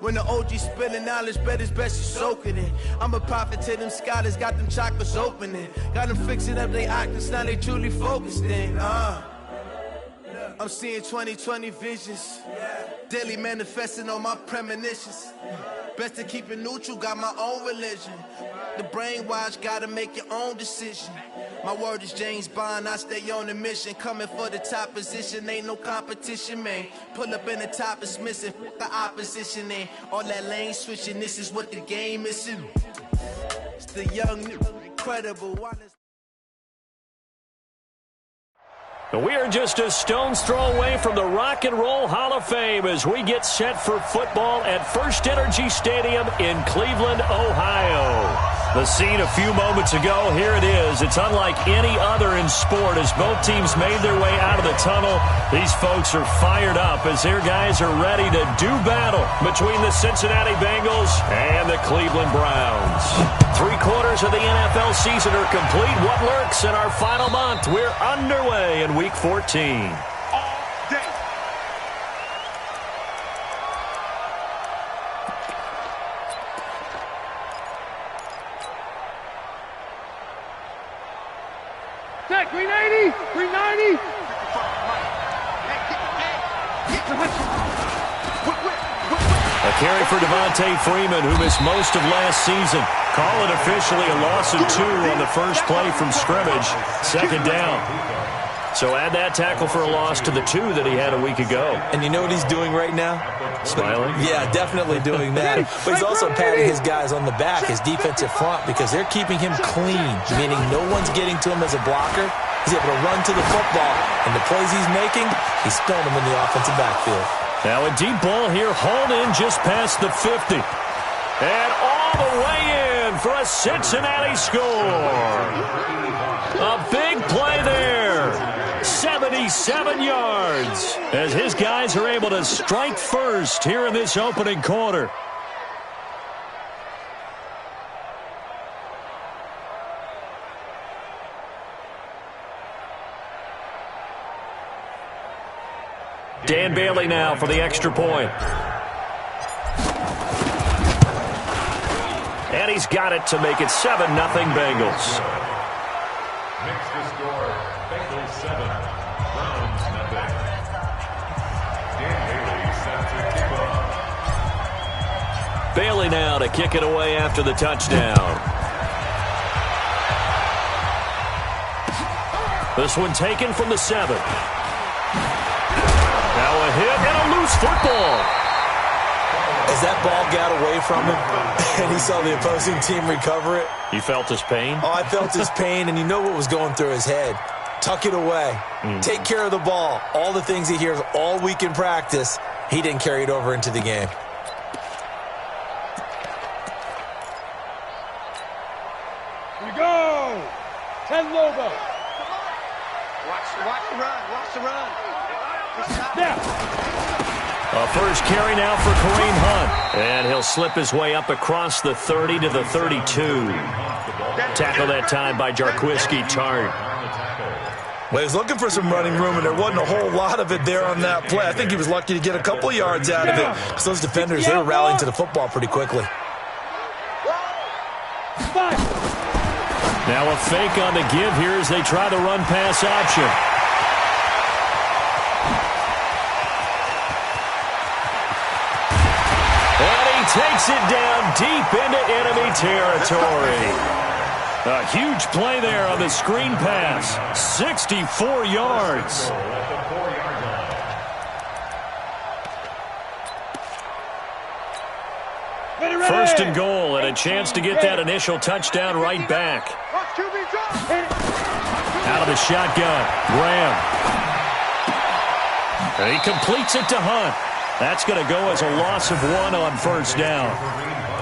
When the OG spilling knowledge, bet it's best you soak it in. I'm a prophet to them scholars, got them chakras opening. Got them fixing up they octaves, now they truly focused in. I'm seeing 2020 visions. Daily manifesting on my premonitions. Best to keep it neutral, got my own religion. The brainwash, gotta make your own decision. My word is James Bond, I stay on the mission. Coming for the top position, ain't no competition, man. Pull up in the top, it's missing, the opposition, man. All that lane switching, this is what the game is. It's the young, incredible. We are just a stone's throw away from the Rock and Roll Hall of Fame as we get set for football at First Energy Stadium in Cleveland, Ohio. The scene a few moments ago, here it is. It's unlike any other in sport as both teams made their way out of the tunnel. These folks are fired up as their guys are ready to do battle between the Cincinnati Bengals and the Cleveland Browns. 3/4 of the NFL season are complete. What lurks in our final month? We're underway in Week 14. Check, 390, 390. A carry for Devontae Freeman, who missed most of last season. Call it officially a loss of 2 on the first play from scrimmage. Second down. So add that tackle for a loss to the 2 that he had a week ago. And you know what he's doing right now? Smiling? Yeah, definitely doing that. But he's also patting his guys on the back, his defensive front, because they're keeping him clean, meaning no one's getting to him as a blocker. He's able to run to the football, and the plays he's making, he's throwing them in the offensive backfield. Now a deep ball here, hauled in just past the 50. And all the way in for a Cincinnati score. A big play there. 77 yards as his guys are able to strike first here in this opening quarter. Dan Bailey now for the extra point. And he's got it to make it 7-0 Bengals. Makes the score Bengals 7, Browns 0. Dan Bailey set to kick off. Bailey now to kick it away after the touchdown. This one taken from the 7. Now a hit and a loose football. As that ball got away from him and he saw the opposing team recover it. You felt his pain? Oh, I felt his pain, and you know what was going through his head. Tuck it away. Take care of the ball. All the things he hears all week in practice, he didn't carry it over into the game. Here we go. 10 Lobo. Watch the run. Watch the run. Now. A first carry now for Kareem Hunt. And he'll slip his way up across the 30 to the 32. Tackle that time by Jarquiski Tartt. Well, he was looking for some running room, and there wasn't a whole lot of it there on that play. I think he was lucky to get a couple of yards out of it because those defenders, they were rallying to the football pretty quickly. Now a fake on the give here as they try the run-pass option. And he takes it down deep into enemy territory. A huge play there on the screen pass. 64 yards. First and goal, and a chance to get that initial touchdown right back. Out of the shotgun, Graham. And he completes it to Hunt. That's going to go as a loss of 1 on first down.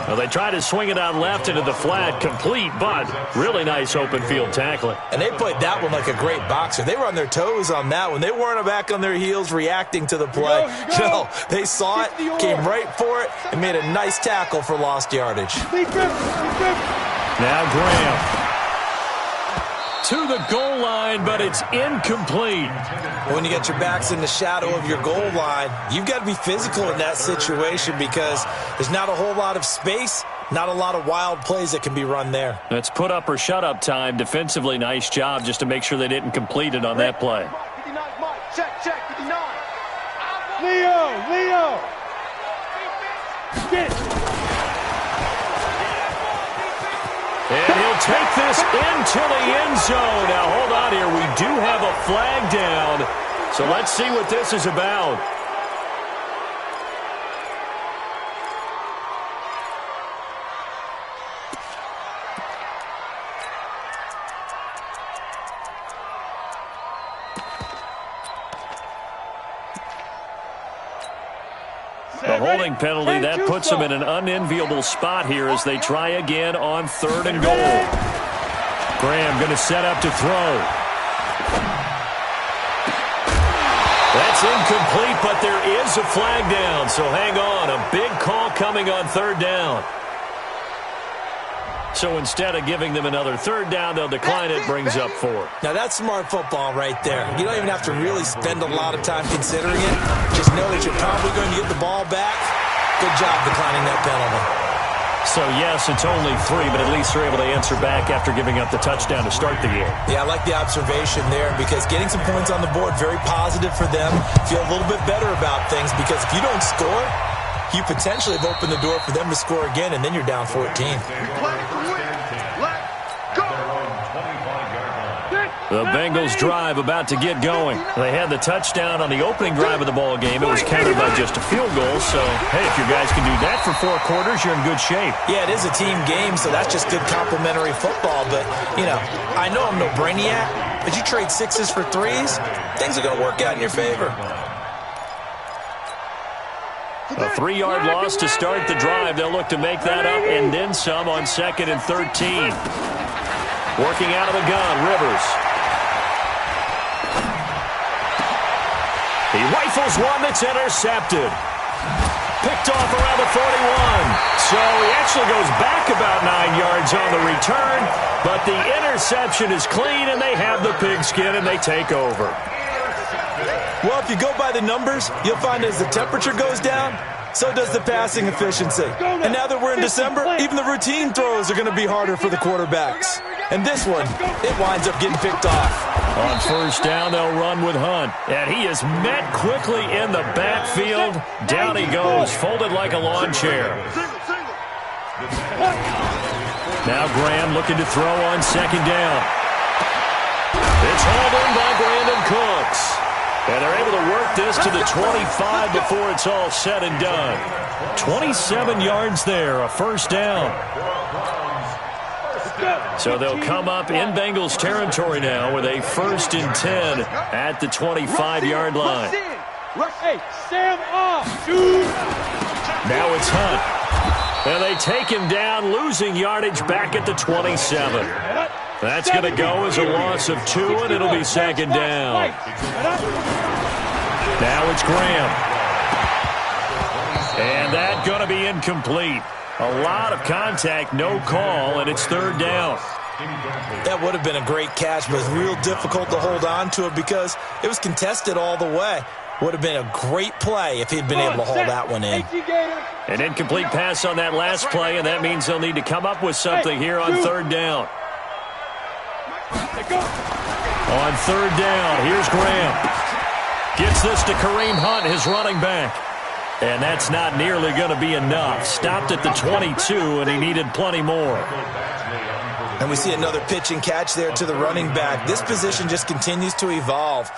Well, they try to swing it out left into the flat, complete, but really nice open field tackling. And they played that one like a great boxer. They were on their toes on that one. They weren't back on their heels reacting to the play. No, they saw it, came right for it, and made a nice tackle for lost yardage. Now Graham. to the goal line, but it's incomplete. When you get your backs in the shadow of your goal line, you've got to be physical in that situation because there's not a whole lot of space, not a lot of wild plays that can be run there. That's put up or shut up time. Defensively, nice job just to make sure they didn't complete it on that play. Check, 59. Leo. Get. And he'll take this into the end zone. Now, hold on here. We do have a flag down. So let's see what this is about. The holding penalty, that puts them in an unenviable spot here as they try again on 3rd and goal. Graham going to set up to throw. That's incomplete, but there is a flag down, so hang on. A big call coming on 3rd down. So instead of giving them another 3rd down, they'll decline it, brings up 4th. Now, that's smart football right there. You don't even have to really spend a lot of time considering it. Just know that you're probably going to get the ball back. Good job declining that penalty. So, yes, it's only 3, but at least they're able to answer back after giving up the touchdown to start the game. Yeah, I like the observation there because getting some points on the board, very positive for them. Feel a little bit better about things because if you don't score, you potentially have opened the door for them to score again, and then you're down 14. The Bengals drive about to get going. They had the touchdown on the opening drive of the ball game. It was countered by just a field goal. So, hey, if your guys can do that for 4 quarters, you're in good shape. Yeah, it is a team game, so that's just good complimentary football. But, you know, I know I'm no brainiac, but you trade 6s for 3s, things are going to work out in your favor. A 3-yard loss to start the drive. They'll look to make that up and then some on 2nd and 13. Working out of the gun, Rivers. He rifles one that's intercepted. Picked off around the 41. So he actually goes back about 9 yards on the return, but the interception is clean, and they have the pigskin, and they take over. Well, if you go by the numbers, you'll find as the temperature goes down, so does the passing efficiency. And now that we're in December, even the routine throws are going to be harder for the quarterbacks. And this one, it winds up getting picked off. On 1st down, they'll run with Hunt. And he is met quickly in the backfield. Down he goes, folded like a lawn chair. Now Graham looking to throw on 2nd down. It's hauled in by Brandon Cooks. And they're able to work this to the 25 before it's all said and done. 27 yards there, a 1st down. So they'll come up in Bengals territory now with a 1st and 10 at the 25-yard line. Hey, Sam off, dude. Now it's Hunt. And they take him down, losing yardage back at the 27. That's going to go as a loss of 2, and it'll be 2nd down. Now it's Graham. And that's going to be incomplete. A lot of contact, no call, and it's 3rd down. That would have been a great catch, but it was real difficult to hold on to it because it was contested all the way. Would have been a great play if he'd been able to hold that one in. An incomplete pass on that last play, and that means they'll need to come up with something here on 3rd down. On 3rd down, here's Graham. Gets this to Kareem Hunt, his running back. And that's not nearly going to be enough. Stopped at the 22, and he needed plenty more. And we see another pitch and catch there to the running back. This position just continues to evolve.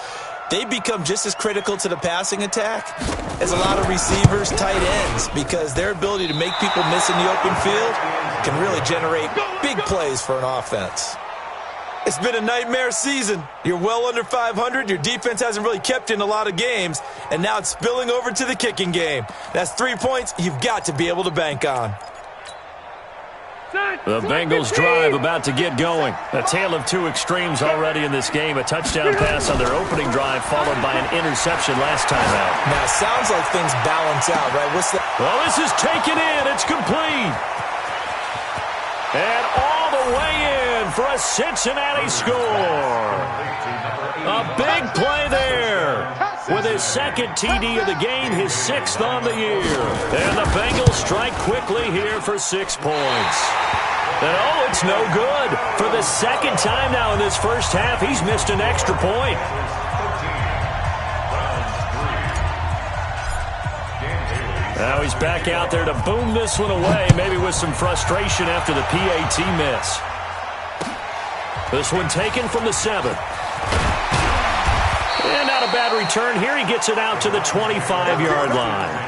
They become just as critical to the passing attack as a lot of receivers, tight ends, because their ability to make people miss in the open field can really generate big plays for an offense. It's been a nightmare season. You're well under 500. Your defense hasn't really kept you in a lot of games, and now it's spilling over to the kicking game. That's 3 points you've got to be able to bank on. The Bengals drive about to get going. A tale of 2 extremes already in this game. A touchdown pass on their opening drive followed by an interception last time out. Now, it sounds like things balance out, right? What's that? Well, this is taken in. It's complete. And all the way in for a Cincinnati score. A big play there. With his second TD of the game, his 6th on the year. And the Bengals strike quickly here for 6 points. And oh, it's no good. For the second time now in this first half, he's missed an extra point. Now he's back out there to boom this one away, maybe with some frustration after the PAT miss. This one taken from the 7. And not a bad return here. He gets it out to the 25-yard line.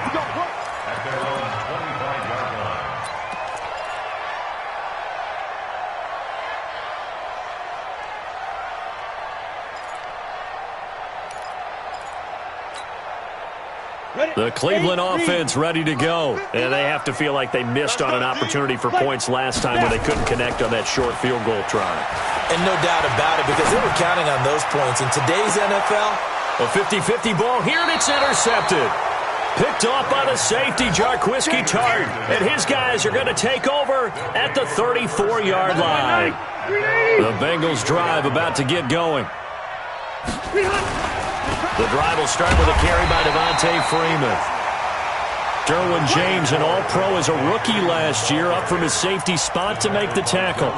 The Cleveland offense ready to go. And they have to feel like they missed on an opportunity for points last time when they couldn't connect on that short field goal try. And no doubt about it, because they were counting on those points. In today's NFL, a 50-50 ball here, and it's intercepted. Picked off by the safety, Jarquiski Tart. And his guys are going to take over at the 34-yard line. The Bengals drive about to get going. The drive will start with a carry by Devontae Freeman. Derwin James, an All-Pro as a rookie last year, up from his safety spot to make the tackle.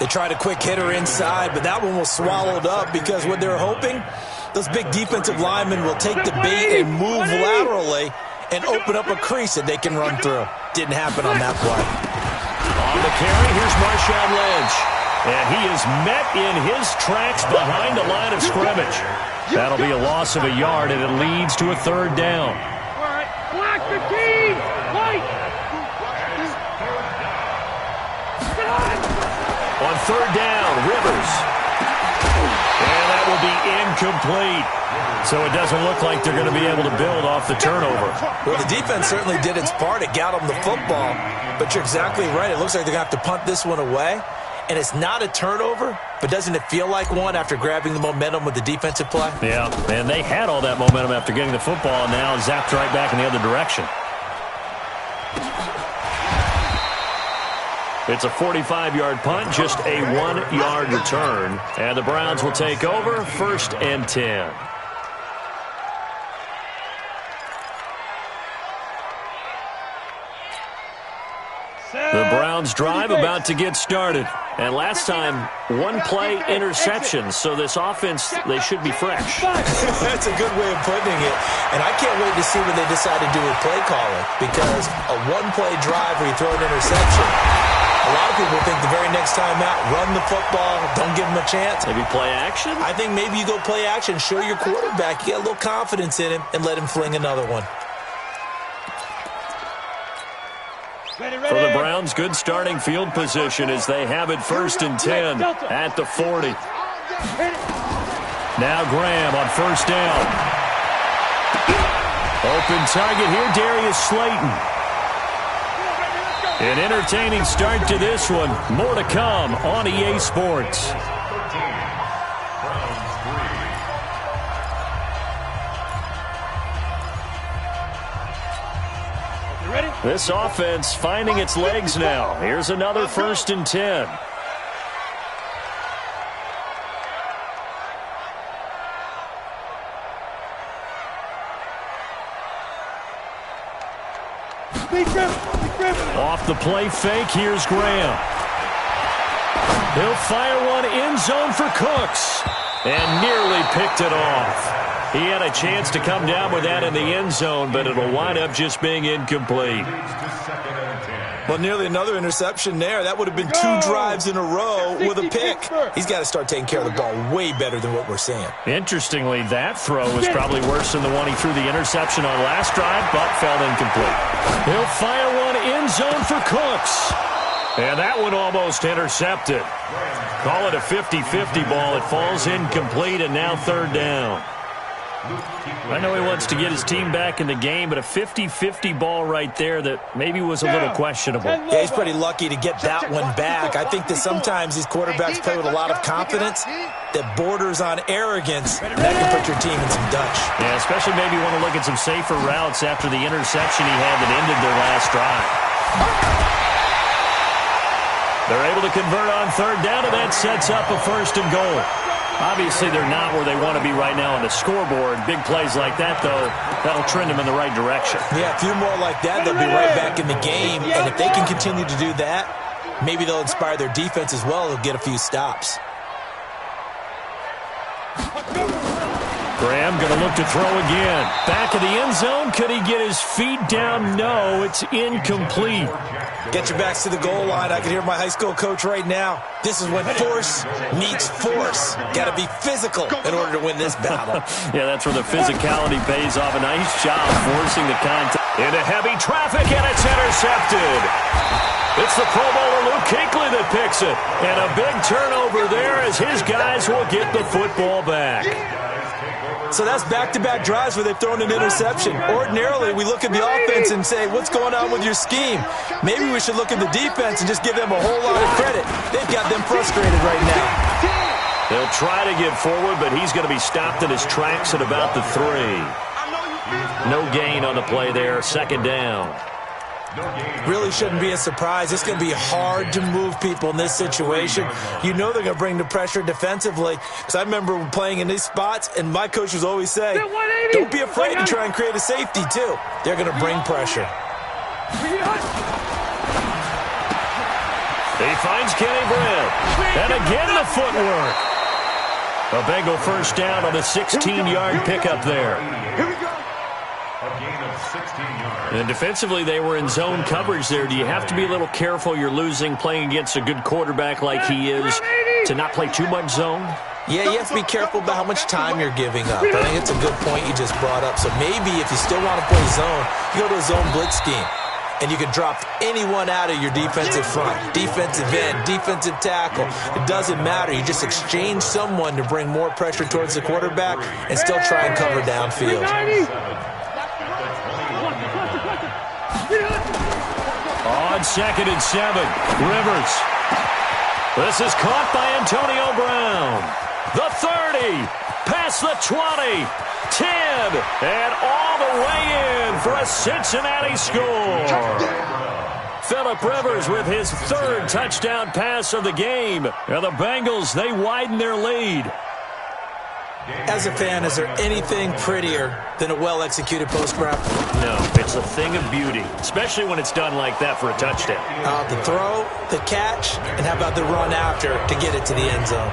They tried a quick hitter inside, but that one was swallowed up because what they're hoping, those big defensive linemen will take the bait and move laterally and open up a crease that they can run through. Didn't happen on that play. On the carry, here's Marshawn Lynch. And he is met in his tracks behind the line of scrimmage. That'll be a loss of a yard, and it leads to a 3rd down. All right, black 15, white. On 3rd down, Rivers. And that will be incomplete. So it doesn't look like they're going to be able to build off the turnover. Well, the defense certainly did its part. It got them the football. But you're exactly right. It looks like they're going to have to punt this one away. And it's not a turnover, but doesn't it feel like one after grabbing the momentum with the defensive play? Yeah, and they had all that momentum after getting the football, and now zapped right back in the other direction. It's a 45-yard punt, just a 1-yard return. And the Browns will take over, 1st and 10. The Browns drive about to get started. And last time, 1-play interception. So this offense, they should be fresh. That's a good way of putting it. And I can't wait to see what they decide to do with play calling. Because a 1-play drive where you throw an interception, a lot of people think the very next time out, run the football, don't give them a chance. Maybe play action? I think maybe you go play action, show your quarterback, you get a little confidence in him, and let him fling another one. For the Browns, good starting field position as they have it 1st and 10 at the 40. Now Graham on 1st down. Open target here, Darius Slayton. An entertaining start to this one. More to come on EA Sports. This offense finding its legs now. Here's another 1st and 10. Off the play fake, here's Graham. He'll fire one end zone for Cooks. And nearly picked it off. He had a chance to come down with that in the end zone, but it'll wind up just being incomplete. Well, nearly another interception there. That would have been 2 drives in a row with a pick. He's got to start taking care of the ball way better than what we're seeing. Interestingly, that throw was probably worse than the one he threw the interception on last drive, but fell incomplete. He'll fire one end zone for Cooks. And that one almost intercepted. Call it a 50-50 ball. It falls incomplete, and now 3rd down. I know he wants to get his team back in the game, but a 50-50 ball right there that maybe was a little questionable. Yeah, he's pretty lucky to get that one back. I think that sometimes these quarterbacks play with a lot of confidence that borders on arrogance, and that can put your team in some Dutch. Yeah, especially maybe want to look at some safer routes after the interception he had that ended their last drive. They're able to convert on third down, and that sets up a 1st and goal. Obviously, they're not where they want to be right now on the scoreboard. Big plays like that, though, that'll trend them in the right direction. Yeah, a few more like that, they'll be right back in the game. And if they can continue to do that, maybe they'll inspire their defense as well. They'll get a few stops. Graham going to look to throw again. Back of the end zone. Could he get his feet down? No, it's incomplete. Get your backs to the goal line. I can hear my high school coach right now. This is when force meets force. Got to be physical in order to win this battle. Yeah, that's where the physicality pays off. A nice job forcing the contact into heavy traffic, and it's intercepted. It's the Pro Bowler Luke Kuechly that picks it. And a big turnover there as his guys will get the football back. So that's back-to-back drives where they've thrown an interception. Ordinarily, we look at the offense and say, what's going on with your scheme? Maybe we should look at the defense and just give them a whole lot of credit. They've got them frustrated right now. They'll try to get forward, but he's going to be stopped in his tracks at about the 3. No gain on the play there. 2nd down. Really shouldn't be a surprise. It's going to be hard to move people in this situation. You know they're going to bring the pressure defensively. Because I remember playing in these spots, and my coach was always saying, don't be afraid to try and create a safety, too. They're going to bring pressure. He finds Kenny Britt. And again the footwork. A Bengal 1st down on the 16-yard pickup there. A gain of 16 yards. And defensively, they were in zone coverage there. Do you have to be a little careful? You're losing, playing against a good quarterback like he is, to not play too much zone? Yeah, you have to be careful about how much time you're giving up. I think it's a good point you just brought up. So maybe if you still want to play zone, you go to a zone blitz scheme. And you can drop anyone out of your defensive front. Defensive end, defensive tackle. It doesn't matter. You just exchange someone to bring more pressure towards the quarterback and still try and cover downfield. On 2nd and 7, Rivers. This is caught by Antonio Brown. The 30, past the 20, 10, and all the way in for a Cincinnati score. Phillip Rivers with his 3rd touchdown pass of the game. And the Bengals, they widen their lead. As a fan, is there anything prettier than a well-executed post route? No, it's a thing of beauty, especially when it's done like that for a touchdown. The throw, the catch, and how about the run after to get it to the end zone?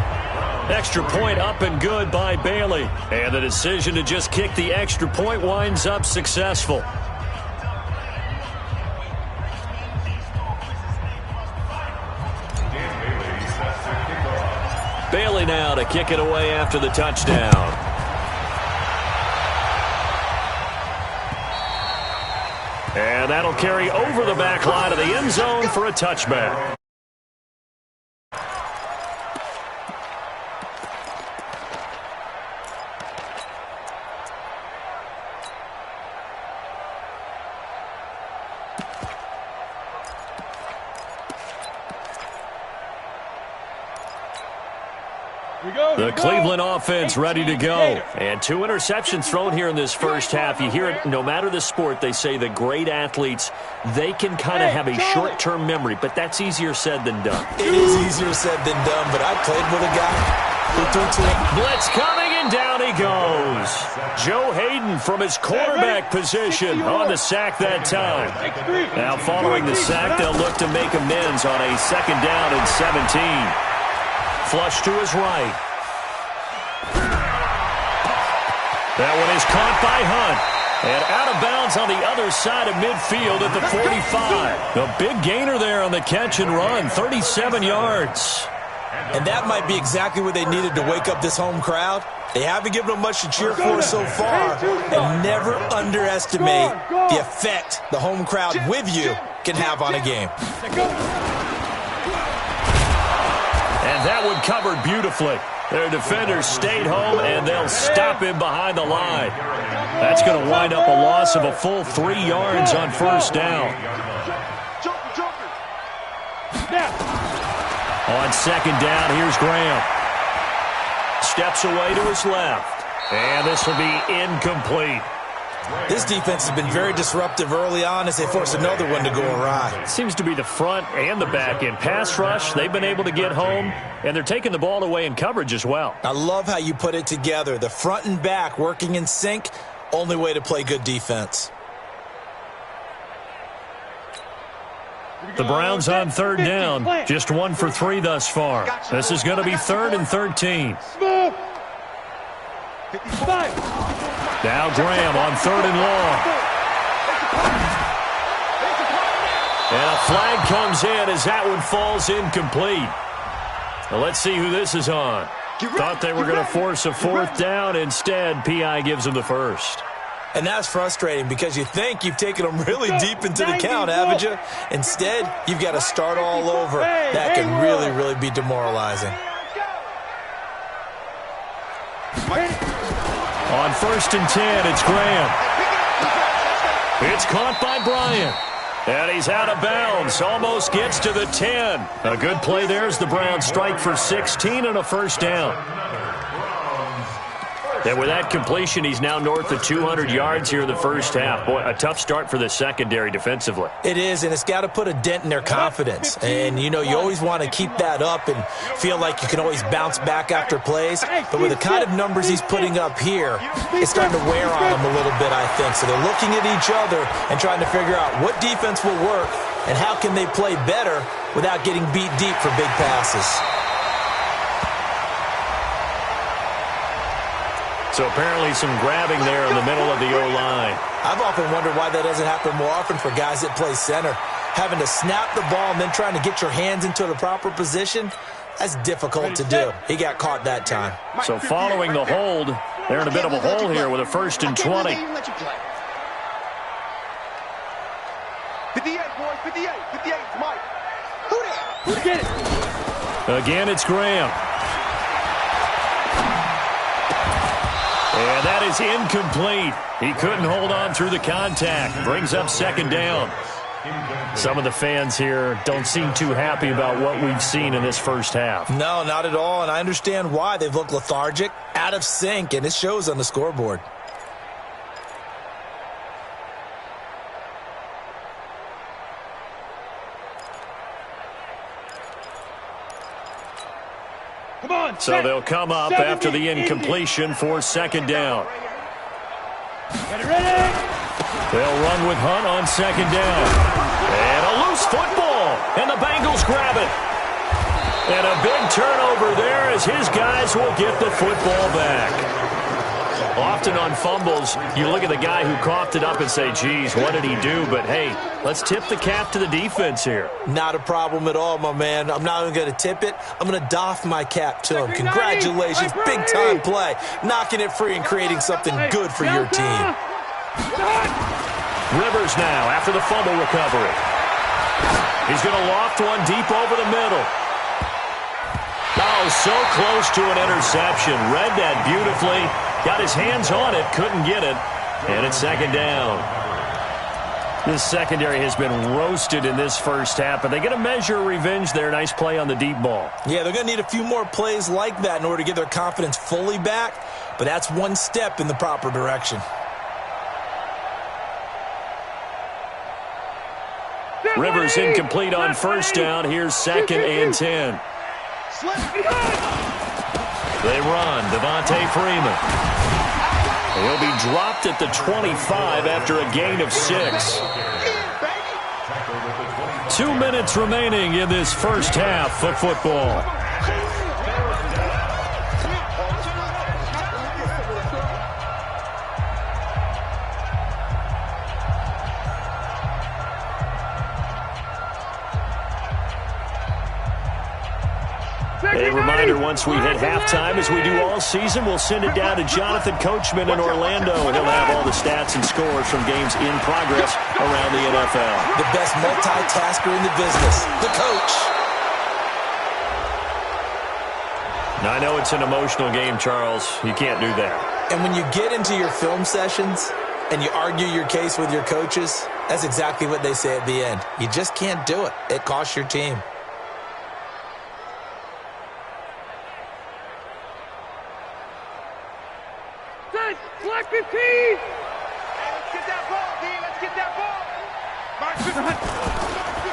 Extra point up and good by Bailey. And the decision to just kick the extra point winds up successful. Bailey now to kick it away after the touchdown. And that'll carry over the back line of the end zone for a touchback. The Cleveland offense ready to go. And 2 interceptions thrown here in this first half. You hear it, no matter the sport, they say the great athletes, they can kind of have a short-term memory, but that's easier said than done. It is easier said than done, but I played with a guy who threw to him. Blitz coming, and down he goes. Joe Hayden from his quarterback position on the sack that time. Now following the sack, they'll look to make amends on a 2nd down and 17. Flush to his right. That one is caught by Hunt. And out of bounds on the other side of midfield at the 45. A big gainer there on the catch and run, 37 yards. And that might be exactly what they needed to wake up this home crowd. They haven't given them much to cheer for so far. And never underestimate the effect the home crowd with you can have on a game. And that one covered beautifully. Their defenders stayed home, and they'll stop him behind the line. That's going to wind up a loss of a full 3 yards on 1st down. On 2nd down, here's Graham. Steps away to his left. And this will be incomplete. This defense has been very disruptive early on as they force another one to go awry. Seems to be the front and the back end. Pass rush, they've been able to get home, and they're taking the ball away in coverage as well. I love how you put it together. The front and back working in sync, only way to play good defense. The Browns on third down. Just 1 for 3 thus far. This is going to be 3rd and 13. Now Graham on 3rd and long. And a flag comes in as that one falls incomplete. Now let's see who this is on. Thought they were going to force a 4th down. Instead, P.I. gives them the first. And that's frustrating because you think you've taken them really deep into the count, haven't you? Instead, you've got to start all over. That can really, really be demoralizing. On 1st and 10, it's Graham. It's caught by Bryant. And he's out of bounds. Almost gets to the 10. A good play there as the Browns strike for 16 and a first down. And with that completion, he's now north of 200 yards here in the first half. Boy, a tough start for the secondary defensively. It is, and it's got to put a dent in their confidence. And, you know, you always want to keep that up and feel like you can always bounce back after plays. But with the kind of numbers he's putting up here, it's starting to wear on them a little bit, I think. So they're looking at each other and trying to figure out what defense will work and how can they play better without getting beat deep for big passes. So apparently some grabbing there in the middle of the O-line. I've often wondered why that doesn't happen more often for guys that play center. Having to snap the ball and then trying to get your hands into the proper position, that's difficult to do. He got caught that time. So following the hold, they're in a bit of a hole here with a 1st and 20. 58, boys, 58, 58, Mike. Who there? Get it. Again, it's Graham. And that is incomplete. He couldn't hold on through the contact. Brings up 2nd down. Some of the fans here don't seem too happy about what we've seen in this first half. No, not at all, and I understand why. They've looked lethargic, out of sync, and it shows on the scoreboard. So they'll come up after the incompletion for 2nd down. They'll run with Hunt on 2nd down. And a loose football. And the Bengals grab it. And a big turnover there as his guys will get the football back. Often on fumbles, you look at the guy who coughed it up and say, geez, what did he do? But, hey, let's tip the cap to the defense here. Not a problem at all, my man. I'm not even going to tip it. I'm going to doff my cap to him. Congratulations. Big-time play. Knocking it free and creating something good for your team. Rivers now after the fumble recovery. He's going to loft one deep over the middle. Oh, so close to an interception. Read that beautifully. Got his hands on it, couldn't get it, and it's 2nd down. This secondary has been roasted in this first half, but they get a measure of revenge there. Nice play on the deep ball. Yeah, they're going to need a few more plays like that in order to get their confidence fully back, but that's one step in the proper direction. Rivers incomplete on 1st down. Here's 2nd and 10. They run. Devontae Freeman. He'll be dropped at the 25 after a gain of 6. 2 minutes remaining in this first half of football. A reminder, once we hit halftime, as we do all season, we'll send it down to Jonathan Coachman in Orlando, and he'll have all the stats and scores from games in progress around the NFL. The best multitasker in the business, the coach. Now, I know it's an emotional game, Charles. You can't do that. And when you get into your film sessions and you argue your case with your coaches, that's exactly what they say at the end. You just can't do it. It costs your team. Black 15!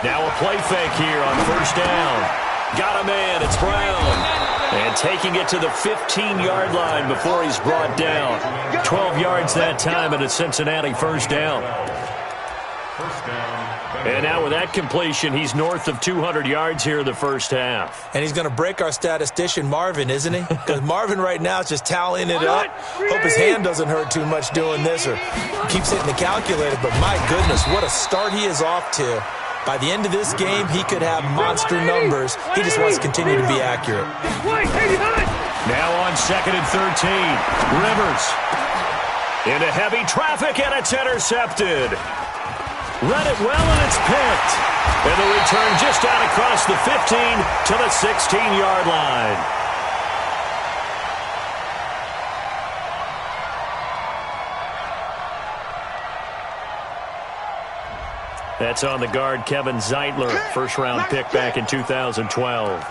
Now a play fake here on first down. Got a man. It's Brown. And taking it to the 15-yard line before he's brought down. 12 yards that time and a Cincinnati first down. And now with that completion, he's north of 200 yards here in the first half. And he's going to break our statistician, Marvin, isn't he? Because Marvin right now is just tallying it up. Hope his hand doesn't hurt too much doing this or keeps hitting the calculator. But my goodness, what a start he is off to. By the end of this game, he could have monster numbers. He just wants to continue to be accurate. Now on 2nd and 13. Rivers into heavy traffic, and it's intercepted. Read it well, and it's picked. And the return just out across the 15 to the 16-yard line. That's on the guard, Kevin Zeitler, first-round pick back in 2012.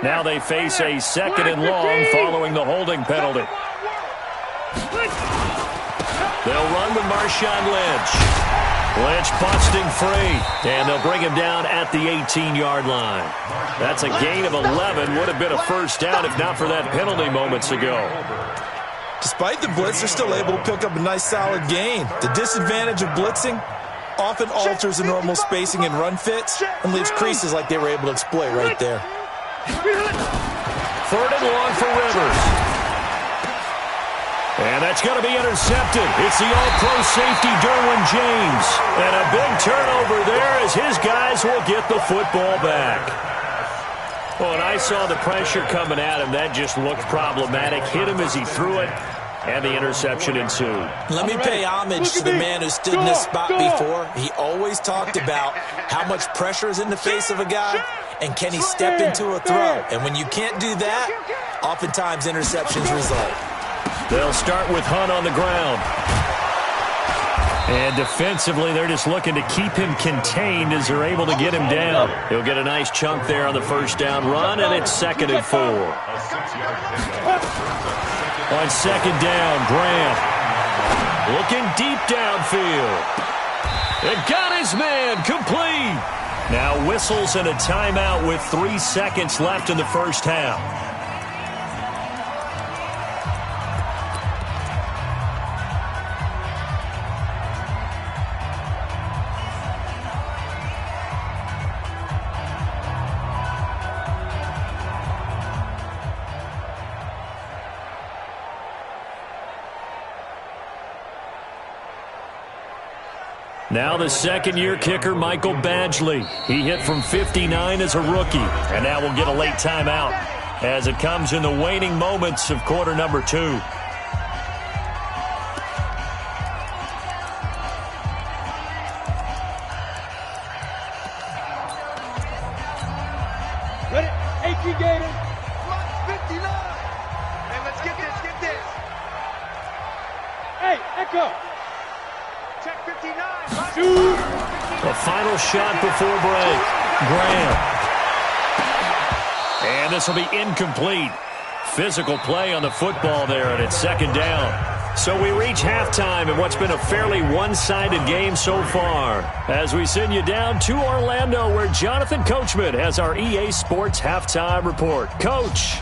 Now they face a 2nd and long following the holding penalty. They'll run with Marshawn Lynch. Lynch busting free, and they'll bring him down at the 18-yard line. That's a gain of 11. Would have been a first down if not for that penalty moments ago. Despite the blitz, they're still able to pick up a nice, solid gain. The disadvantage of blitzing often alters the normal spacing and run fits and leaves creases like they were able to exploit right there. 3rd and long for Rivers. And that's going to be intercepted. It's the all-pro safety, Derwin James. And a big turnover there as his guys will get the football back. Well, and I saw the pressure coming at him. That just looked problematic. Hit him as he threw it, and the interception ensued. Let me pay homage to the man who stood in this spot before. He always talked about how much pressure is in the face of a guy, and can he step into a throw. And when you can't do that, oftentimes interceptions result. They'll start with Hunt on the ground. And defensively, they're just looking to keep him contained as they're able to get him down. He'll get a nice chunk there on the first down run, and it's 2nd and 4. On 2nd down, Graham looking deep downfield. And got his man complete. Now whistles and a timeout with 3 seconds left in the first half. Now the second-year kicker, Michael Badgley. He hit from 59 as a rookie, and now we'll get a late timeout as it comes in the waning moments of quarter number 2. Ready? HG Gators. 59. Hey, let's get this. Hey, Echo. Check 59. The final shot before break. Graham. And this will be incomplete. Physical play on the football there, and it's 2nd down. So we reach halftime in what's been a fairly one-sided game so far, as we send you down to Orlando, where Jonathan Coachman has our EA Sports halftime report. Coach.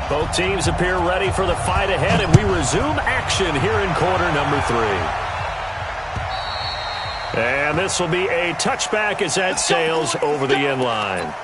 Both teams appear ready for the fight ahead, and we resume action here in quarter number 3. And this will be a touchback as that sails over the end line.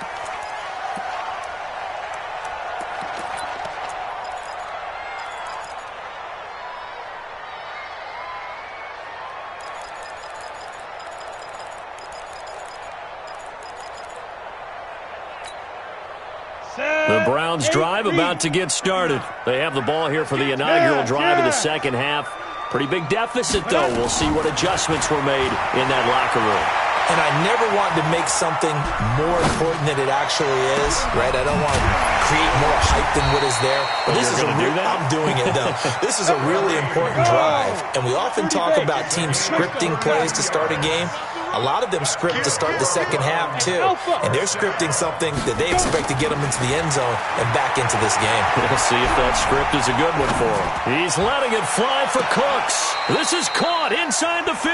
The Browns drive about to get started. They have the ball here for the inaugural drive of the second half. Pretty big deficit, though. We'll see what adjustments were made in that locker room. and I never want to make something more important than it actually is, right? I don't want to create more hype than what is there. But this is I'm doing it, though. This is a really important drive, and we often talk about teams scripting plays to start a game. A lot of them script to start the second half, too. And they're scripting something that they expect to get them into the end zone and back into this game. We'll see if that script is a good one for him. He's letting it fly for Cooks. This is caught inside the 15.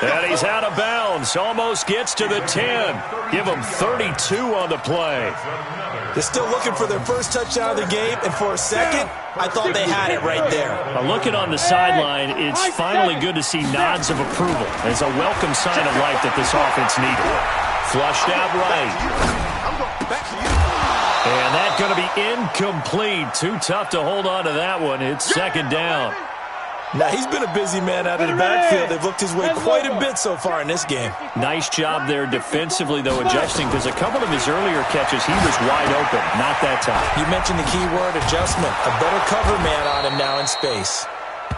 And he's out of bounds. Almost gets to the 10. Give him 32 on the play. They're still looking for their first touchdown of the game, and for a second, I thought they had it right there. Looking on the sideline, it's finally good to see nods of approval. It's a welcome sign of life that this offense needed. Flushed out right. And that's going to be incomplete. Too tough to hold on to that one. It's second down. Now, he's been a busy man out of the backfield. They've looked his way quite a bit so far in this game. Nice job there defensively, though, adjusting, because a couple of his earlier catches, he was wide open. Not that time. You mentioned the key word, adjustment. A better cover man on him now in space.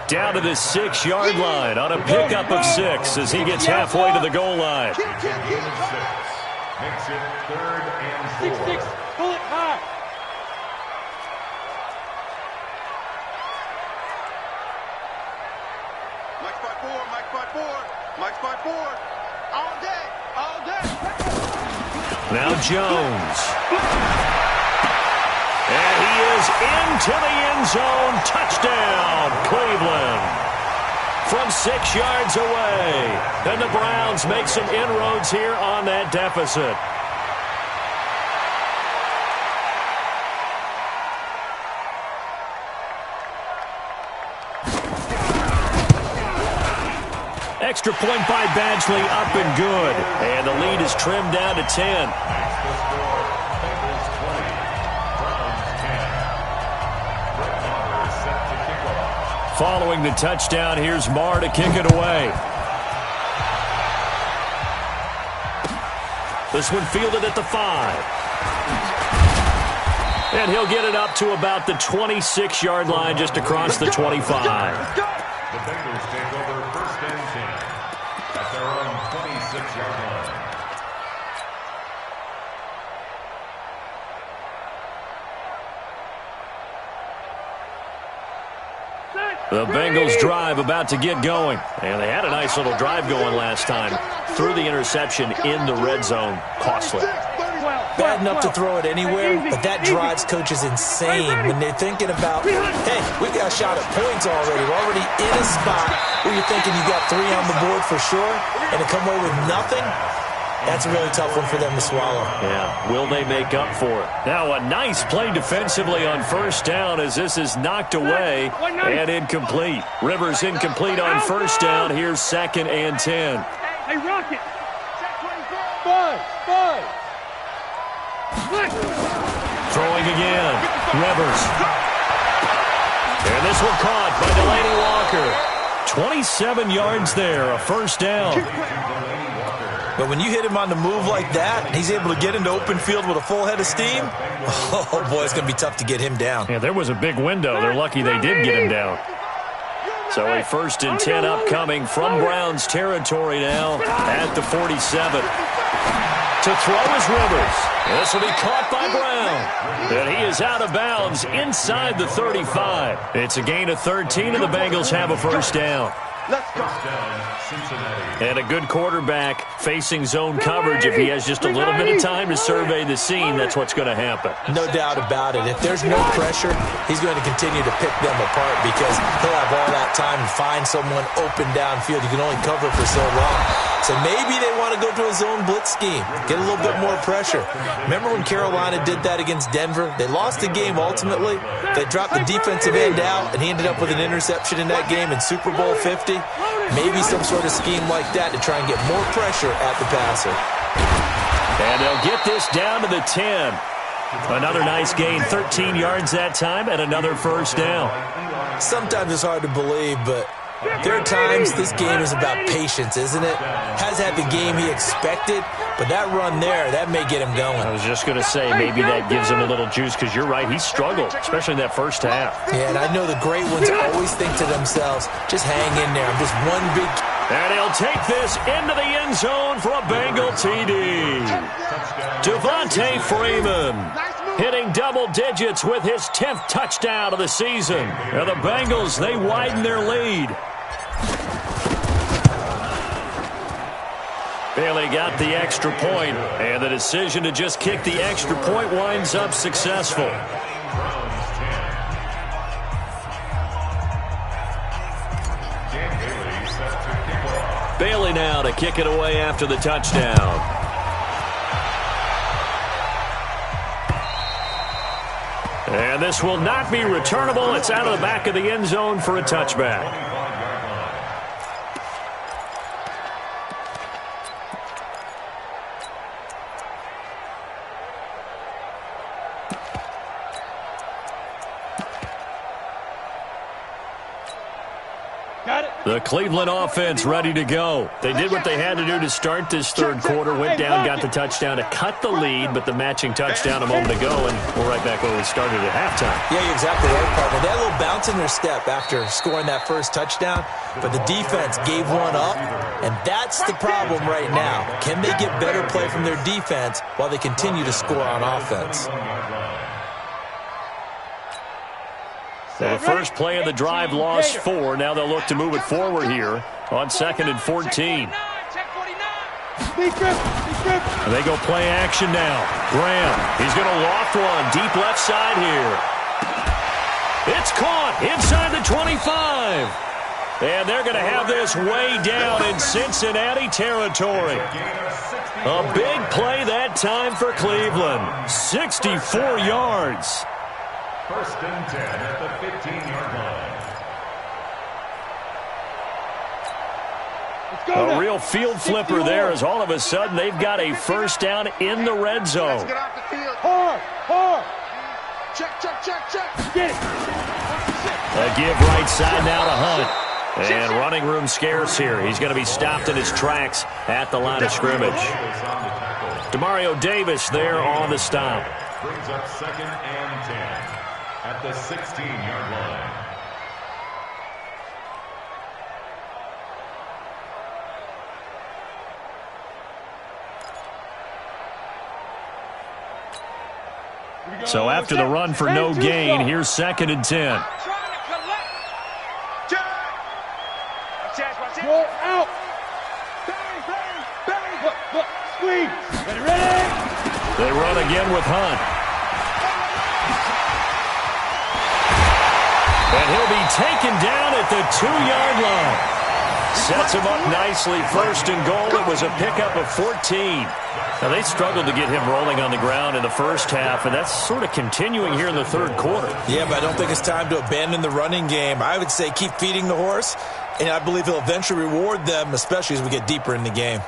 Down to the 6-yard line on a pickup of 6 as he gets halfway to the goal line. Makes it 3rd and 4. 6-6. Pull it high. Mike by 4. All day. All day. Now Jones. And he is into the end zone. Touchdown, Cleveland. From 6 yards away. And the Browns make some inroads here on that deficit. Extra point by Badgley, up and good. And the lead is trimmed down to 10. Following the touchdown, here's Marr to kick it away. This one fielded at the 5. And he'll get it up to about the 26-yard line, just across the 25. The Bengals take over 1st and 10 at their own 26-yard line. The Bengals drive about to get going. And they had a nice little drive going last time. Threw the interception in the red zone. Costly. Bad enough to throw it anywhere, but that drives coaches insane when they're thinking about, hey, we got a shot at points already. We're already in a spot where you're thinking you got 3 on the board for sure, and to come away with nothing, that's a really tough one for them to swallow. Yeah, will they make up for it? Now a nice play defensively on 1st down as this is knocked away and incomplete. Rivers incomplete on 1st down. Here's 2nd and 10. Hey, Rocket. 5. Throwing again. Rivers. And this one caught by Delaney Walker. 27 yards there, a 1st down. But when you hit him on the move like that, and he's able to get into open field with a full head of steam, oh boy, it's going to be tough to get him down. Yeah, there was a big window. They're lucky they did get him down. So a 1st and 10 upcoming from Browns territory now at the 47. To throw is Rivers. This will be caught by Brown. And he is out of bounds inside the 35. It's a gain of 13, and the Bengals have a 1st down. And a good quarterback facing zone coverage. If he has just a little bit of time to survey the scene, that's what's going to happen. No doubt about it. If there's no pressure, he's going to continue to pick them apart because he'll have all that time to find someone open downfield. You can only cover for so long. So maybe they want to go to a zone blitz scheme, get a little bit more pressure. Remember when Carolina did that against Denver? They lost the game ultimately. They dropped the defensive end out, and he ended up with an interception in that game in Super Bowl 50. Maybe some sort of scheme like that to try and get more pressure at the passer. And they'll get this down to the 10. Another nice gain, 13 yards that time, and another 1st down. Sometimes it's hard to believe, but there are times this game is about patience, isn't it? Has had the game he expected, but that run there, that may get him going. I was just going to say, maybe that gives him a little juice, because you're right, he struggled, especially in that 1st half. Yeah, and I know the great ones always think to themselves, just hang in there. I'm just one big And he'll take this into the end zone for a Bengal TD. Devontae Freeman hitting double digits with his 10th touchdown of the season. And the Bengals, they widen their lead. Bailey got the extra point, and the decision to just kick the extra point winds up successful. Bailey now to kick it away after the touchdown. And this will not be returnable. It's out of the back of the end zone for a touchback. The Cleveland offense ready to go. They did what they had to do to start this third quarter. Went down, got the touchdown to cut the lead, but the matching touchdown a moment ago, and we're right back where we started at halftime. Yeah, you're exactly right, partner. They had a little bounce in their step after scoring that first touchdown, but the defense gave one up, and that's the problem right now. Can they get better play from their defense while they continue to score on offense? So the first play of the drive lost 4. Now they'll look to move it forward here on 2nd and 14. And they go play action now. Graham, he's going to loft one deep left side here. It's caught inside the 25. And they're going to have this way down in Cincinnati territory. A big play that time for Cleveland. 64 yards. 1st and 10 at the 15-yard line. A real field flipper there as all of a sudden they've got a first down in the red zone. Let's get off the field. Hard. Check. Get it. A give right side now to Hunt. And running room scarce here. He's going to be stopped in his tracks at the line of scrimmage. Demario Davis there on the stop. Brings up 2nd and 10 at the 16-yard line. So after the run for no gain, here's 2nd and 10. Go out. Bang. Look. Squeeze. Ready. They run again with Hunt. And he'll be taken down at the 2-yard line. Sets him up nicely. 1st and goal. It was a pickup of 14. Now, they struggled to get him rolling on the ground in the first half, and that's sort of continuing here in the third quarter. Yeah, but I don't think it's time to abandon the running game. I would say keep feeding the horse, and I believe he'll eventually reward them, especially as we get deeper in the game.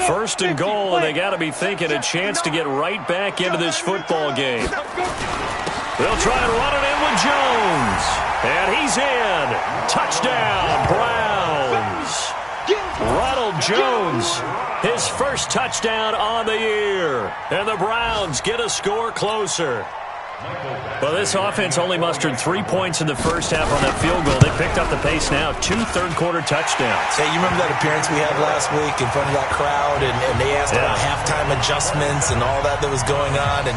First and goal, and they got to be thinking a chance to get right back into this football game. They'll try and run it in with Jones. And he's in. Touchdown, Browns. Ronald Jones, his first touchdown on the year. And the Browns get a score closer. Well, this offense only mustered 3 points in the first half on that field goal. They picked up the pace now. 2 third-quarter touchdowns. Hey, you remember that appearance we had last week in front of that crowd, and they asked about halftime adjustments and all that was going on. And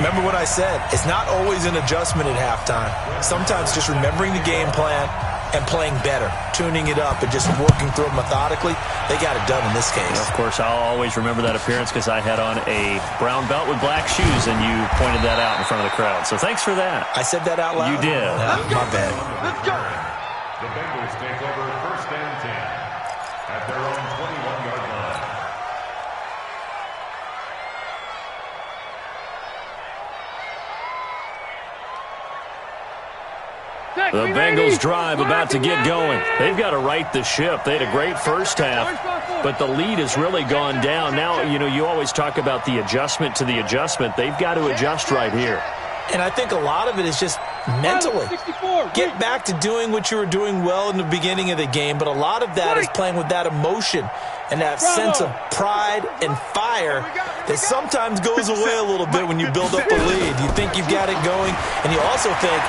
remember what I said. It's not always an adjustment at halftime. Sometimes just remembering the game plan and playing better, tuning it up, and just working through it methodically. They got it done in this case. Of course, I'll always remember that appearance because I had on a brown belt with black shoes, and you pointed that out in front of the crowd. So thanks for that. I said that out loud? You did. My bad. Let's go. The Bengals take over 1st and 10 at their own 21-yard line. The Bengals drive about to get going. They've got to right the ship. They had a great first half, but the lead has really gone down. Now, you always talk about the adjustment to the adjustment. They've got to adjust right here. And I think a lot of it is just mentally. Get back to doing what you were doing well in the beginning of the game, but a lot of that is playing with that emotion and that sense of pride and fire that sometimes goes away a little bit when you build up a lead. You think you've got it going, and you also think,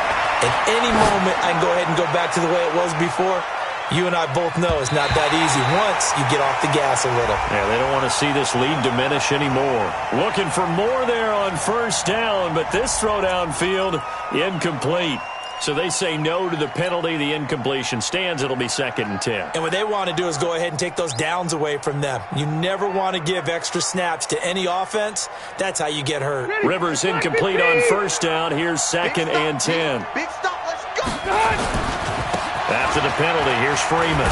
at any moment, I can go ahead and go back to the way it was before. You and I both know it's not that easy once you get off the gas a little. Yeah, they don't want to see this lead diminish anymore. Looking for more there on first down, but this throw downfield, incomplete. So they say no to the penalty. The incompletion stands. It'll be 2nd and 10. And what they want to do is go ahead and take those downs away from them. You never want to give extra snaps to any offense. That's how you get hurt. Rivers incomplete on first down. Here's 2nd and 10. Big stop, let's go. After the penalty, here's Freeman.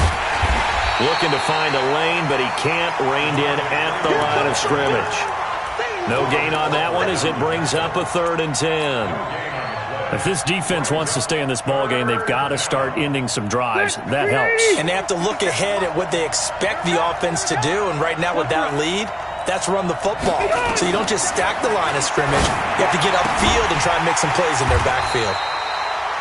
Looking to find a lane, but he can't. Reined in at the line of scrimmage. No gain on that one as it brings up a 3rd and 10. If this defense wants to stay in this ballgame, they've got to start ending some drives. That helps. And they have to look ahead at what they expect the offense to do. And right now with that lead, that's run the football. So you don't just stack the line of scrimmage. You have to get upfield and try and make some plays in their backfield.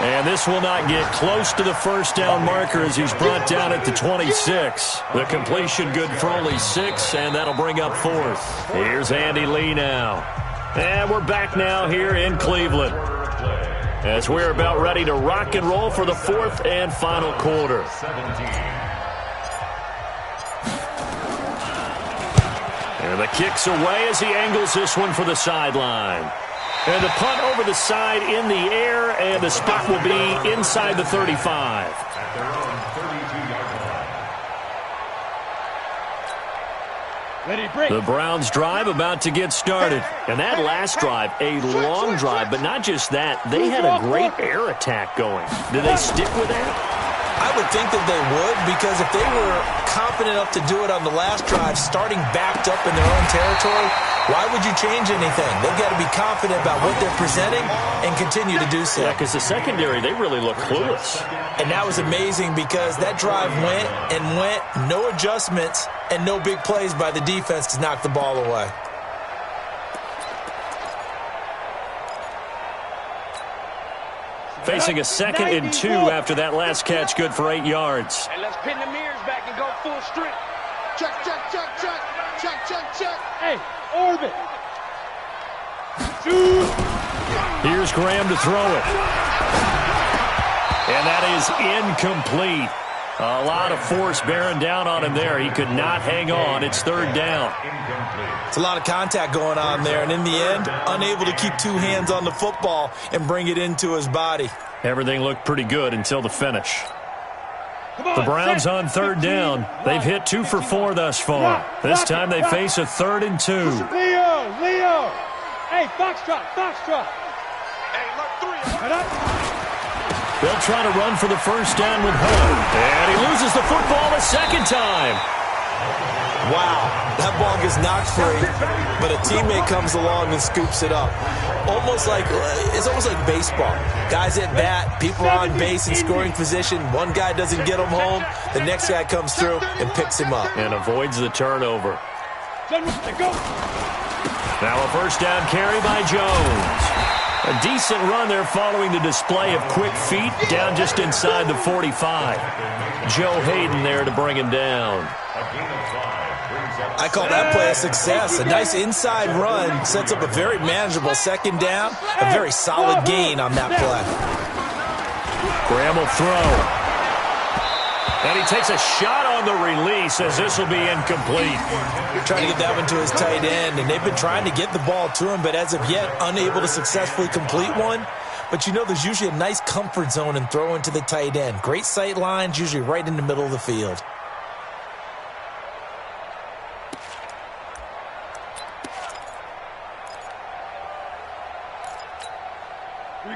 And this will not get close to the first down marker as he's brought down at the 26. The completion good for only 6, and that'll bring up 4th. Here's Andy Lee now. And we're back now here in Cleveland, as we're about ready to rock and roll for the 4th and final quarter. And the kick's away as he angles this one for the sideline. And the punt over the side in the air, and the spot will be inside the 35. The Browns drive about to get started. And that last drive, a long drive, but not just that. They had a great air attack going. Do they stick with that? I would think that they would, because if they were confident enough to do it on the last drive, starting backed up in their own territory, why would you change anything? They've got to be confident about what they're presenting and continue to do so. Yeah, because the secondary, they really look clueless. And that was amazing because that drive went and went, no adjustments, and no big plays by the defense to knock the ball away. Facing a 2nd and 2 after that last catch, good for 8 yards. Hey, let's pin the mirrors back and go full strength. Check, check, check, check, check, check, check. Hey, orbit. Shoot. Here's Graham to throw it. And that is incomplete. A lot of force bearing down on him there. He could not hang on. It's 3rd down. It's a lot of contact going on there, and in the end, unable to keep 2 hands on the football and bring it into his body. Everything looked pretty good until the finish. The Browns on 3rd down. They've hit 2 for 4 thus far. This time they face a 3rd and 2. Leo. Hey, foxtrot. Hey, look, 3. Head up. They'll try to run for the first down with Hull. And he loses the football a 2nd time. Wow, that ball gets knocked free, but a teammate comes along and scoops it up. It's almost like baseball. Guys at bat, people are on base in scoring position. One guy doesn't get him home. The next guy comes through and picks him up. And avoids the turnover. Now a first down carry by Jones. A decent run there following the display of quick feet down just inside the 45. Joe Hayden there to bring him down. I call that play a success. A nice inside run sets up a very manageable 2nd down. A very solid gain on that play. Graham will throw. And he takes a shot on the release as this will be incomplete. Trying to get that one to his tight end, and they've been trying to get the ball to him, but as of yet, unable to successfully complete one. But you know there's usually a nice comfort zone in throwing to the tight end. Great sight lines, usually right in the middle of the field.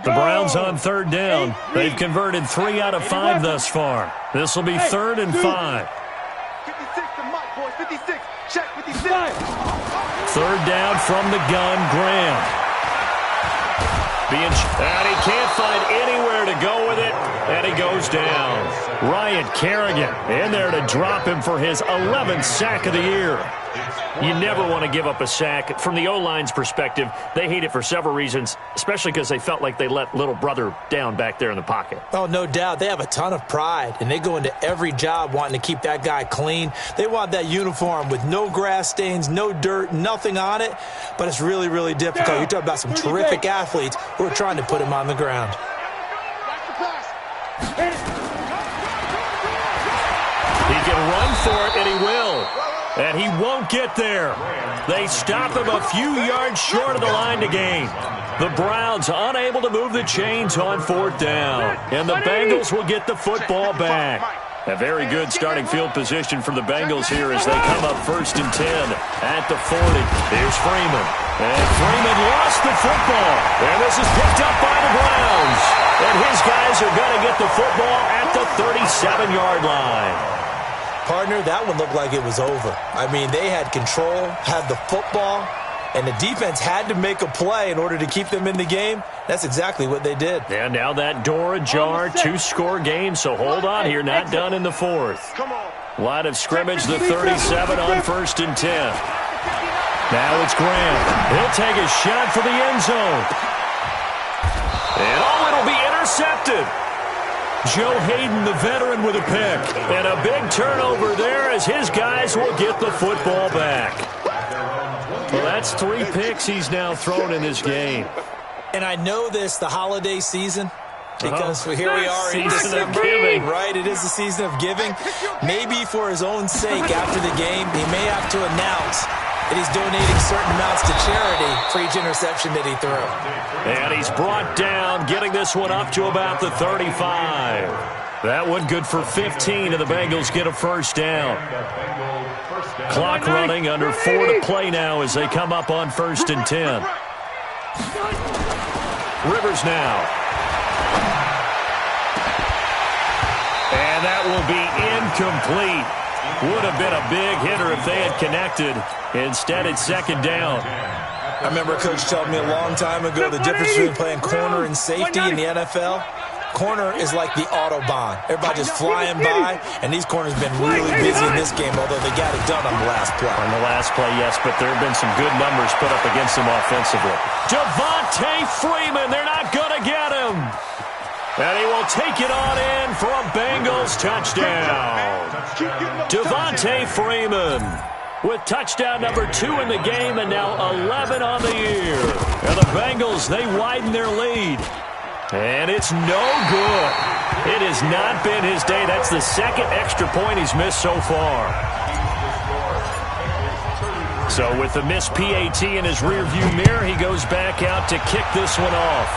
The Browns on 3rd down. They've converted 3 out of 5 thus far. This will be 3rd and 5. 56 to Mike, boys. 56. Check 56. 3rd down from the gun, Graham. And he can't find anywhere to go with it, and he goes down. Ryan Kerrigan in there to drop him for his 11th sack of the year. You never want to give up a sack. From the O-line's perspective, they hate it for several reasons, especially because they felt like they let little brother down back there in the pocket. Oh, no doubt. They have a ton of pride, and they go into every job wanting to keep that guy clean. They want that uniform with no grass stains, no dirt, nothing on it, but it's really, really difficult. You're talking about some terrific athletes who are trying to put him on the ground. He can run for it, and he will. And he won't get there. They stop him a few yards short of the line to gain. The Browns unable to move the chains on 4th down. And the Bengals will get the football back. A very good starting field position for the Bengals here as they come up 1st and 10 at the 40. Here's Freeman. And Freeman lost the football. And this is picked up by the Browns. And his guys are going to get the football at the 37-yard line. Partner, that one looked like it was over. I mean, they had control, had the football, and the defense had to make a play in order to keep them in the game. That's exactly what they did. And now that door ajar, 2-score game, so hold on here, not done in the 4th. Line of scrimmage, the 37 on 1st and 10. Now it's Graham. He'll take a shot for the end zone. And it'll be intercepted. Joe Hayden, the veteran, with a pick. And a big turnover there as his guys will get the football back. Well, that's 3 picks he's now thrown in this game. And I know this, the holiday season, because here we are in December, right? It is the season of giving. Maybe for his own sake after the game, he may have to announce that he's donating certain amounts to charity for each interception that he threw. And he's brought down, getting this one up to about the 35. That one good for 15, and the Bengals get a 1st down. Clock running, under 4 to play now as they come up on 1st and 10. Rivers now. And that will be incomplete. Would have been a big hitter if they had connected. Instead, it's 2nd down. I remember a coach told me a long time ago the difference between playing corner and safety in the NFL. Corner is like the Autobahn. Everybody just flying by, and these corners have been really busy in this game, although they got it done on the last play. On the last play, yes, but there have been some good numbers put up against them offensively. Devontae Freeman, they're not going to get him. And he will take it on in for a Bengals touchdown. Devontae Freeman with touchdown number 2 in the game and now 11 on the year. And the Bengals, they widen their lead. And it's no good. It has not been his day. That's the 2nd extra point he's missed so far. So with the missed PAT in his rearview mirror, he goes back out to kick this one off.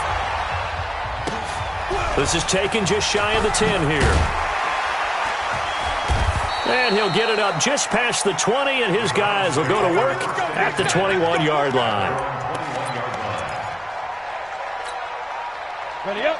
This is taken just shy of the 10 here. And he'll get it up just past the 20, and his guys will go to work at the 21-yard line.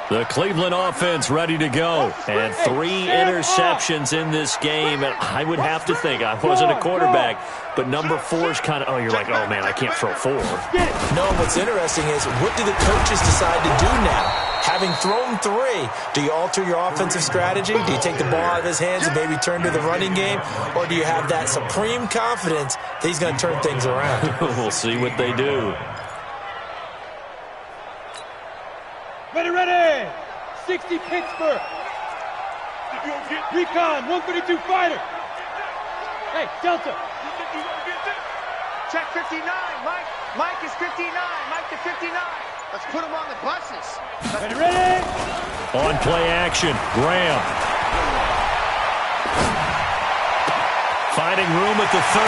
The Cleveland offense ready to go. And 3 interceptions in this game. And I would have to think, I wasn't a quarterback, but number 4 is kind of, you're like, oh, man, I can't throw 4. No, what's interesting is, what do the coaches decide to do now? Having thrown 3, do you alter your offensive strategy? Do you take the ball out of his hands and maybe turn to the running game? Or do you have that supreme confidence that he's going to turn things around? We'll see what they do. Ready! 60 Pittsburgh. Recon, 132 fighter. Hey, Delta. Check 59, Mike. Mike is 59. Mike to 59. Let's put him on the buses. Ready? On play action, Graham. Finding room at the 30.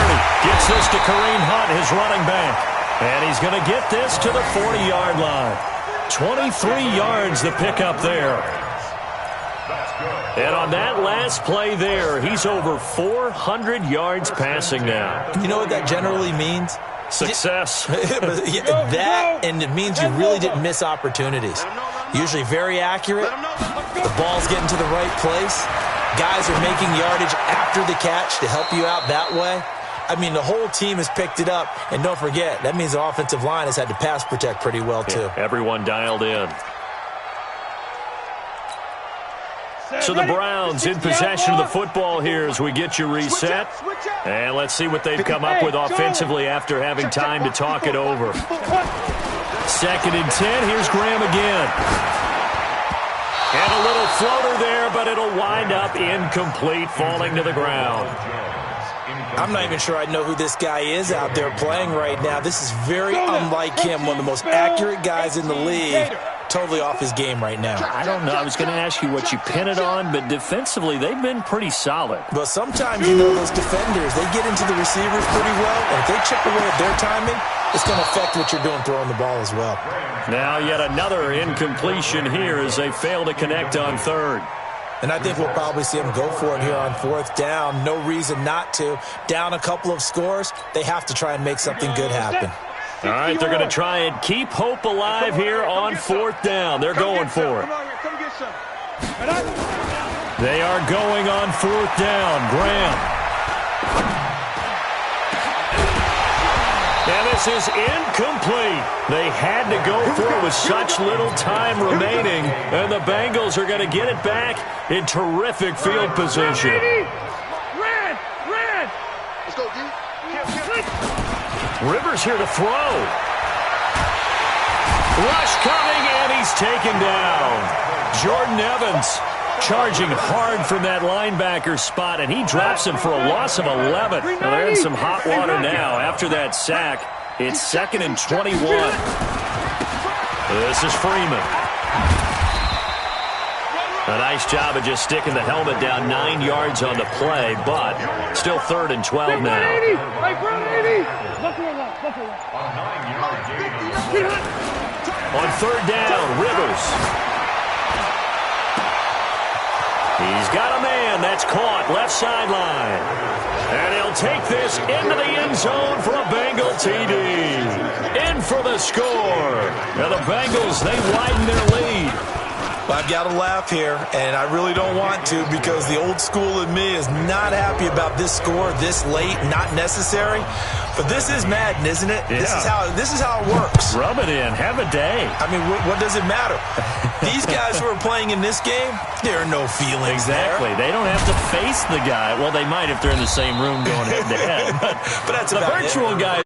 Gets this to Kareem Hunt, his running back. And he's going to get this to the 40-yard line. 23 yards the pickup there. And on that last play there, he's over 400 yards passing now. You know what that generally means? Success. That, and it means you really didn't miss opportunities. Usually very accurate. The ball's getting to the right place. Guys are making yardage after the catch to help you out that way. I mean, the whole team has picked it up. And don't forget, that means the offensive line has had to pass protect pretty well, too. Yeah, everyone dialed in. So the Browns in possession of the football here as we get you reset. And let's see what they've come up with offensively after having time to talk it over. 2nd and 10. Here's Graham again. And a little floater there, but it'll wind up incomplete, falling to the ground. I'm not even sure I know who this guy is out there playing right now. This is very unlike him, one of the most accurate guys in the league. Totally off his game right now. I don't know. I was going to ask you what you pin it on, but defensively, they've been pretty solid. But sometimes, you know, those defenders, they get into the receivers pretty well, and if they chip away at their timing, it's going to affect what you're doing throwing the ball as well. Now yet another incompletion here as they fail to connect on 3rd. And I think we'll probably see them go for it here on 4th down. No reason not to. Down a couple of scores, they have to try and make something good happen. All right, they're going to try and keep hope alive here on 4th down. They're going for it. They are going on 4th down. Graham. And this is incomplete. They had to go for it with such little time remaining. And the Bengals are going to get it back in terrific field position. Red! Let's go, D. Rivers here to throw. Rush coming, and he's taken down. Jordan Evans charging hard from that linebacker spot, and he drops him for a loss of 11. Now they're in some hot water now after that sack. It's 2nd and 21. This is Freeman. A nice job of just sticking the helmet down 9 yards on the play, but still 3rd and 12 now. On 3rd down, Rivers. He's got a man that's caught left sideline. And he'll take this into the end zone for a Bengal TD. In for the score. Now the Bengals, they widen their lead. I've got to laugh here, and I really don't want to because the old school in me is not happy about this score this late, not necessary. But this is Madden, isn't it? Yeah. This is how it works. Rub it in. Have a day. I mean, what does it matter? These guys who are playing in this game, there are no feelings Exactly. there. They don't have to face the guy. Well, they might if they're in the same room going head-to-head. But that's the about virtual it. guy